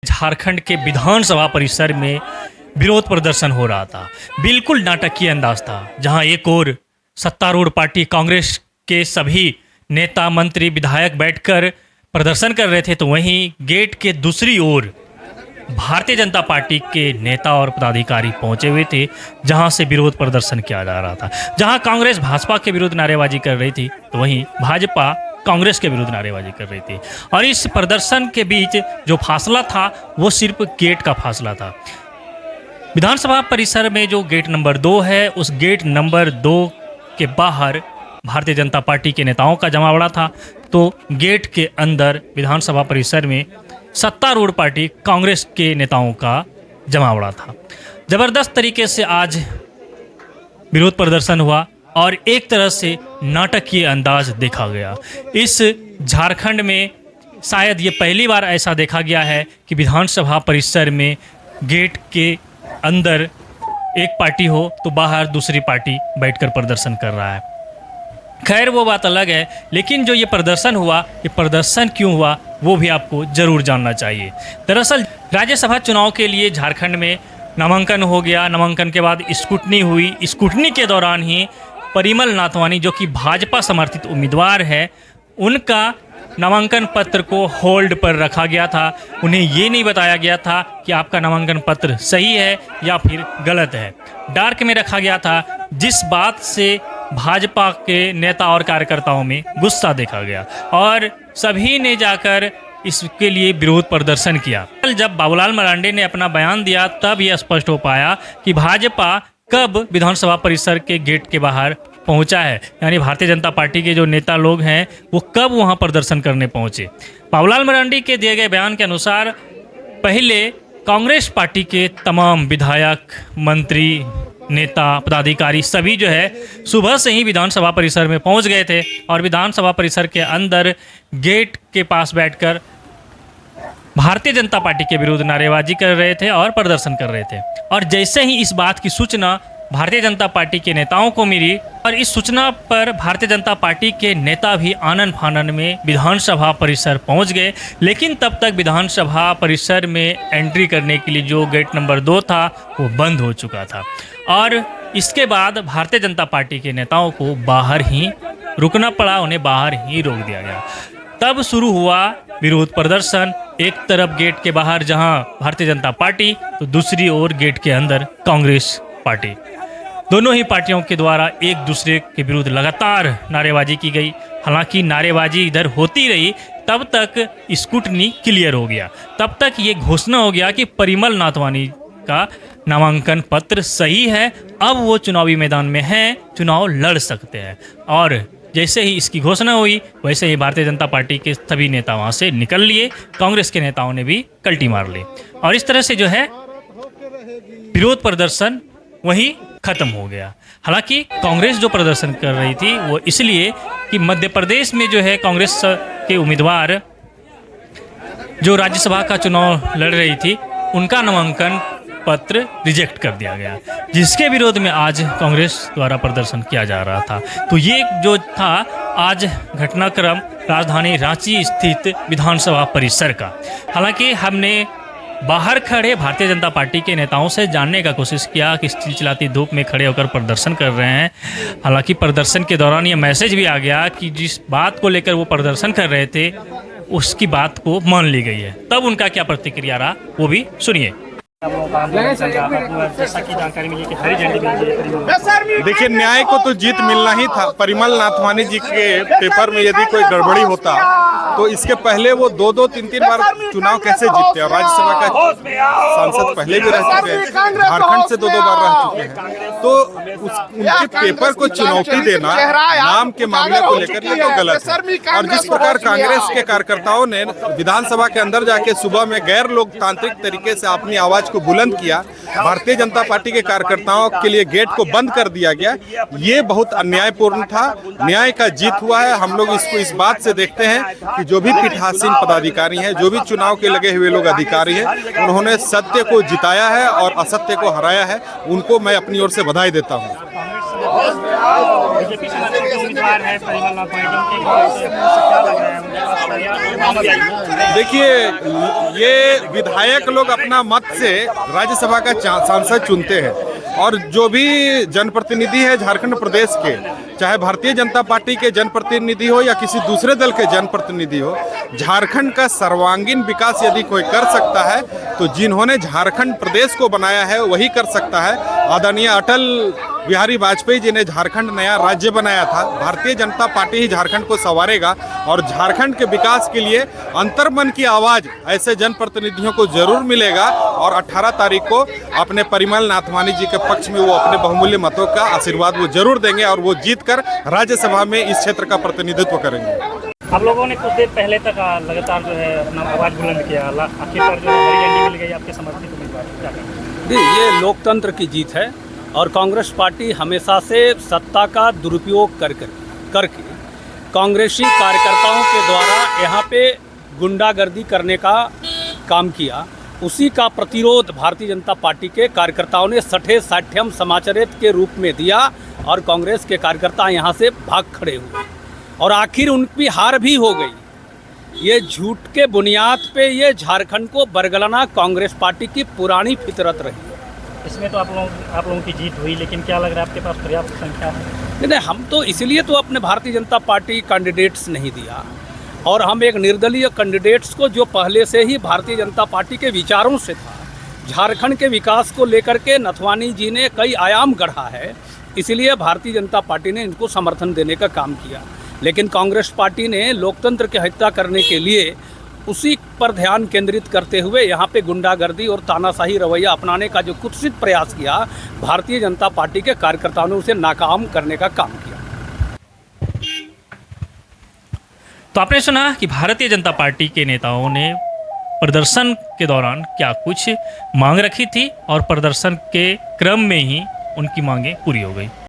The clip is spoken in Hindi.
झारखंड के विधानसभा परिसर में विरोध प्रदर्शन हो रहा था। बिल्कुल नाटकीय अंदाज था, जहां एक ओर सत्तारूढ़ पार्टी कांग्रेस के सभी नेता मंत्री विधायक बैठकर प्रदर्शन कर रहे थे, तो वहीं गेट के दूसरी ओर भारतीय जनता पार्टी के नेता और पदाधिकारी पहुंचे हुए थे, जहां से विरोध प्रदर्शन किया जा रहा था। जहां कांग्रेस भाजपा के विरुद्ध नारेबाजी कर रही थी, तो वहीं भाजपा कांग्रेस के विरुद्ध नारेबाजी कर रही थी। और इस प्रदर्शन के बीच जो फासला था वो सिर्फ गेट का फासला था। विधानसभा परिसर में जो गेट नंबर 2 है, उस गेट नंबर 2 के बाहर भारतीय जनता पार्टी के नेताओं का जमावड़ा था, तो गेट के अंदर विधानसभा परिसर में सत्तारूढ़ पार्टी कांग्रेस के नेताओं का जमावड़ा था। ज़बरदस्त तरीके से आज विरोध प्रदर्शन हुआ और एक तरह से नाटकीय अंदाज देखा गया। इस झारखंड में शायद ये पहली बार ऐसा देखा गया है कि विधानसभा परिसर में गेट के अंदर एक पार्टी हो तो बाहर दूसरी पार्टी बैठकर प्रदर्शन कर रहा है। खैर वो बात अलग है, लेकिन जो ये प्रदर्शन हुआ, ये प्रदर्शन क्यों हुआ वो भी आपको ज़रूर जानना चाहिए। दरअसल राज्यसभा चुनाव के लिए झारखंड में नामांकन हो गया। नामांकन के बाद स्क्रूटनी हुई। स्क्रूटनी के दौरान ही परिमल नाथवानी, जो कि भाजपा समर्थित उम्मीदवार है, उनका नामांकन पत्र को होल्ड पर रखा गया था। उन्हें ये नहीं बताया गया था कि आपका नामांकन पत्र सही है या फिर गलत है। डार्क में रखा गया था, जिस बात से भाजपा के नेता और कार्यकर्ताओं में गुस्सा देखा गया और सभी ने जाकर इसके लिए विरोध प्रदर्शन किया। जब बाबूलाल मरांडी ने अपना बयान दिया, तब यह स्पष्ट हो पाया कि भाजपा कब विधानसभा परिसर के गेट के बाहर पहुंचा है, यानी भारतीय जनता पार्टी के जो नेता लोग हैं वो कब वहां प्रदर्शन करने पहुंचे। बाबूलाल मरांडी के दिए गए बयान के अनुसार पहले कांग्रेस पार्टी के तमाम विधायक, मंत्री, नेता, पदाधिकारी सभी जो है सुबह से ही विधानसभा परिसर में पहुंच गए थे और विधानसभा परिसर के अंदर गेट के पास बैठकर भारतीय जनता पार्टी के विरुद्ध नारेबाजी कर रहे थे और प्रदर्शन कर रहे थे। और जैसे ही इस बात की सूचना भारतीय जनता पार्टी के नेताओं को मिली और इस सूचना पर भारतीय जनता पार्टी के नेता भी आनन फानन में विधानसभा परिसर पहुंच गए। लेकिन तब तक विधानसभा परिसर में एंट्री करने के लिए जो गेट नंबर 2 था वो बंद हो चुका था और इसके बाद भारतीय जनता पार्टी के नेताओं को बाहर ही रुकना पड़ा, उन्हें बाहर ही रोक दिया गया। तब शुरू हुआ विरोध प्रदर्शन। एक तरफ गेट के बाहर जहां भारतीय जनता पार्टी, तो दूसरी ओर गेट के अंदर कांग्रेस पार्टी। दोनों ही पार्टियों के द्वारा एक दूसरे के विरुद्ध लगातार नारेबाजी की गई। हालांकि नारेबाजी इधर होती रही, तब तक स्क्रूटनी क्लियर हो गया। तब तक ये घोषणा हो गया कि परिमल नाथवानी का नामांकन पत्र सही है, अब वो चुनावी मैदान में हैं, चुनाव लड़ सकते हैं। और जैसे ही इसकी घोषणा हुई, वैसे ही भारतीय जनता पार्टी के सभी नेता वहाँ से निकल लिए। कांग्रेस के नेताओं ने भी कल्टी मार ली और इस तरह से जो है विरोध प्रदर्शन वहीं खत्म हो गया। हालांकि कांग्रेस जो प्रदर्शन कर रही थी वो इसलिए कि मध्य प्रदेश में जो है कांग्रेस के उम्मीदवार जो राज्यसभा का चुनाव लड़ रही थी, उनका नामांकन पत्र रिजेक्ट कर दिया गया, जिसके विरोध में आज कांग्रेस द्वारा प्रदर्शन किया जा रहा था। तो ये जो था आज घटनाक्रम राजधानी रांची स्थित विधानसभा परिसर का। हालांकि हमने बाहर खड़े भारतीय जनता पार्टी के नेताओं से जानने का कोशिश किया कि चिलचिलाती धूप में खड़े होकर प्रदर्शन कर रहे हैं। हालांकि प्रदर्शन के दौरान ये मैसेज भी आ गया कि जिस बात को लेकर वो प्रदर्शन कर रहे थे उसकी बात को मान ली गई है। तब उनका क्या प्रतिक्रिया रहा वो भी सुनिए। देखिए, न्याय को तो जीत मिलना ही था। परिमल नाथवानी जी के पेपर में यदि कोई गड़बड़ी होता तो इसके पहले वो 2-2, 3-3 बार चुनाव कैसे जीतते हैं। राज्यसभा का सांसद पहले भी रह चुके हैं, झारखंड से 2-2 बार रह चुके हैं। तो उनके पेपर को चुनौती देना नाम के मामले को लेकर ये तो गलत है। और जिस प्रकार कांग्रेस के कार्यकर्ताओं ने विधानसभा के अंदर जाके सुबह में गैर लोकतांत्रिक तरीके से अपनी आवाज को बुलंद किया, भारतीय जनता पार्टी के कार्यकर्ताओं के लिए गेट को बंद कर दिया गया, ये बहुत अन्यायपूर्ण था। न्याय का जीत हुआ है। हम लोग इसको इस बात से देखते हैं कि जो भी पीठासीन पदाधिकारी हैं, जो भी चुनाव के लगे हुए लोग अधिकारी हैं, उन्होंने सत्य को जिताया है और असत्य को हराया है। उनको मैं अपनी ओर से बधाई देता हूँ। बीजेपी से उम्मीदवार है परिमल नाथवानी जी, क्या लग रहा है? देखिए, ये विधायक लोग अपना मत से राज्यसभा का सांसद चुनते हैं और जो भी जनप्रतिनिधि है झारखंड प्रदेश के, चाहे भारतीय जनता पार्टी के जनप्रतिनिधि हो या किसी दूसरे दल के जनप्रतिनिधि हो, झारखंड का सर्वांगीण विकास यदि कोई कर सकता है तो जिन्होंने झारखंड प्रदेश को बनाया है वही कर सकता है। आदरणीय अटल बिहारी वाजपेयी जी ने झारखंड नया राज्य बनाया था। भारतीय जनता पार्टी ही झारखंड को संवारेगा और झारखंड के विकास के लिए अंतर्मन की आवाज़ ऐसे जनप्रतिनिधियों को जरूर मिलेगा और 18 तारीख को अपने परिमल नाथवानी जी के पक्ष में वो अपने बहुमूल्य मतों का आशीर्वाद वो जरूर देंगे और वो जीतकर राज्यसभा में इस क्षेत्र का प्रतिनिधित्व करेंगे। आप लोगों ने कुछ देर पहले तक लगातार जो है अपना आवाज़ बुलंद किया, आखिरकार जो हरी झंडी मिल गई आपके समर्थित उम्मीदवार, क्या कहेंगे? ये लोकतंत्र की जीत है और कांग्रेस पार्टी हमेशा से सत्ता का दुरुपयोग करके कांग्रेसी कार्यकर्ताओं के द्वारा यहाँ पे गुंडागर्दी करने का काम किया। उसी का प्रतिरोध भारतीय जनता पार्टी के कार्यकर्ताओं ने सठे साठ्यम समाचरित के रूप में दिया और कांग्रेस के कार्यकर्ता यहाँ से भाग खड़े हुए और आखिर उनकी हार भी हो गई। ये झूठ के बुनियाद पे ये झारखंड को बरगलाना कांग्रेस पार्टी की पुरानी फितरत रही है। इसमें तो आप लोगों की जीत हुई, लेकिन क्या लग रहा है आपके पास पर्याप्त संख्या है? नहीं, हम तो इसलिए तो अपने भारतीय जनता पार्टी कैंडिडेट्स नहीं दिया और हम एक निर्दलीय कैंडिडेट्स को, जो पहले से ही भारतीय जनता पार्टी के विचारों से था, झारखंड के विकास को लेकर के नथवानी जी ने कई आयाम गढ़ा है, इसलिए भारतीय जनता पार्टी ने इनको समर्थन देने का काम किया। लेकिन कांग्रेस पार्टी ने लोकतंत्र की हत्या करने के लिए उसी पर ध्यान केंद्रित करते हुए यहाँ पे गुंडागर्दी और तानाशाही रवैया अपनाने का जो कुत्सित प्रयास किया, भारतीय जनता पार्टी के कार्यकर्ताओं ने उसे नाकाम करने का काम किया। तो आपने सुना कि भारतीय जनता पार्टी के नेताओं ने प्रदर्शन के दौरान क्या कुछ मांग रखी थी और प्रदर्शन के क्रम में ही उनकी मांगें पूरी हो गई।